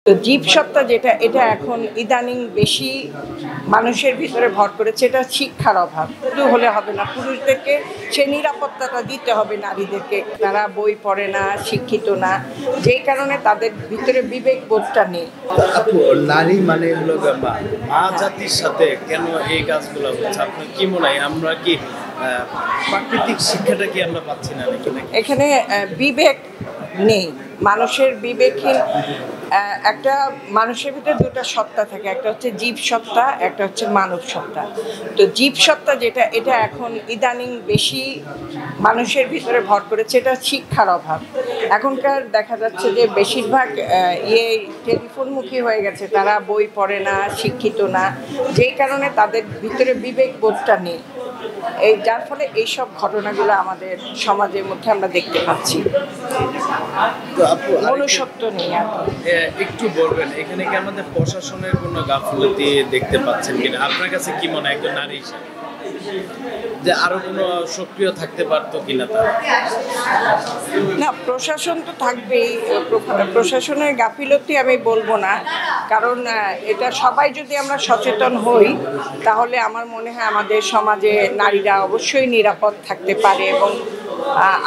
তো জীবসত্তা যেটা, এটা এখন ইদানিং বেশি মানুষের ভিতরে ভর করেছে। এটা শিক্ষার অভাব। শুধু হলে হবে না, পুরুষদেরকে সে নিরাপত্তাটা দিতে হবে নারীদেরকে। তারা বই পড়ে না, শিক্ষিত না, যেই কারণে তাদের ভিতরে বিবেক বোধটা নেই। আপু, নারী মানে হলো মা জাতির সাথে কেন এই কাজগুলো হচ্ছে? আপনার কি মনে হয়, আমরা কি প্রাকৃতিক শিক্ষাটা কি আমরা পাচ্ছি না নাকি? এখানে বিবেক নেই, মানুষের বিবেকহীন। একটা মানুষের ভিতরে দুটো সত্তা থাকে, একটা হচ্ছে জীব সত্তা, একটা হচ্ছে মানব সত্তা। তো জীব সত্তা যেটা, এটা এখন ইদানিং বেশি মানুষের ভিতরে ভর করেছে। এটা শিক্ষার অভাব। এখনকার দেখা যাচ্ছে যে বেশিরভাগ টেলিফোনমুখী হয়ে গেছে, তারা বই পড়ে না, শিক্ষিত না, যেই কারণে তাদের ভিতরে বিবেক বোধটা নেই। যার ফলে এইসব ঘটনাগুলো আমাদের সমাজের মধ্যে আমরা দেখতে পাচ্ছি। মনুষ্যত্ব নেই। একটু বলবেন, এখানে কি আমাদের প্রশাসনের কোনো গাফিলতি দেখতে পাচ্ছেন কিনা? আপনার কাছে কি মনে হয় একজন নারী হিসেবে, যে আরো কোনো সক্রিয় থাকতে পারতো কিনা? না, প্রশাসন তো থাকবেই। প্রশাসনের গাফিলতি আমি বলবো না, কারণ এটা সবাই যদি আমরা সচেতন হই, তাহলে আমার মনে হয় আমাদের সমাজে নারীরা অবশ্যই নিরাপদ থাকতে পারে। এবং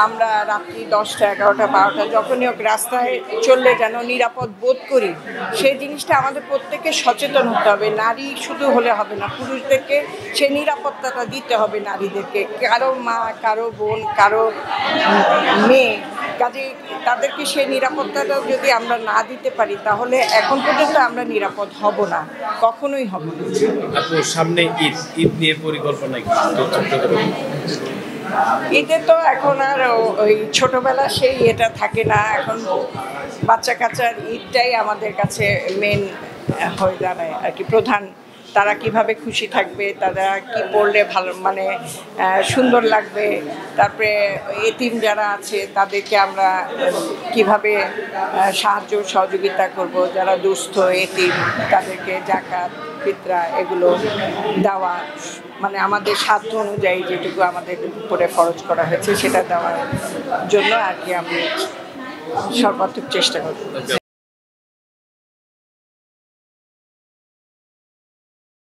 আমরা রাত্রি 10টা, 11টা, 12টা যখনই হোক রাস্তায় চললে যেন নিরাপদ বোধ করি, সেই জিনিসটা আমাদের প্রত্যেকের সচেতন হতে হবে। নারী শুধু হলে হবে না, পুরুষদেরকে সে নিরাপত্তাটা দিতে হবে নারীদেরকে। কারো মা, কারো বোন, কারো মেয়ে, কাজে তাদেরকে সেই নিরাপত্তাটা যদি আমরা না দিতে পারি, তাহলে এখন পর্যন্ত আমরা নিরাপদ হব না, কখনোই হব না। আপু, সামনে ঈদ নিয়ে পরিকল্পনা কি? ঈদে তো এখন আর ওই ছোটবেলা সেই এটা থাকে না। এখন বাচ্চা কাচ্চার ঈদটাই আমাদের কাছে মেন হয়ে দাঁড়ায় আর কি, প্রধান। তারা কিভাবে খুশি থাকবে, তারা কি পড়লে ভালো মানে সুন্দর লাগবে, তারপরে এতিম যারা আছে তাদেরকে আমরা কিভাবে সাহায্য সহযোগিতা করব, যারা দুস্থ এতিম তাদেরকে যাকাত, ফিতরা এগুলো দেওয়া, মানে আমাদের সাধ্য অনুযায়ী যেটুকু আমাদের উপরে খরচ করা হয়েছে সেটা দেওয়ার জন্য আর কি আমি সর্বাত্মক চেষ্টা করব।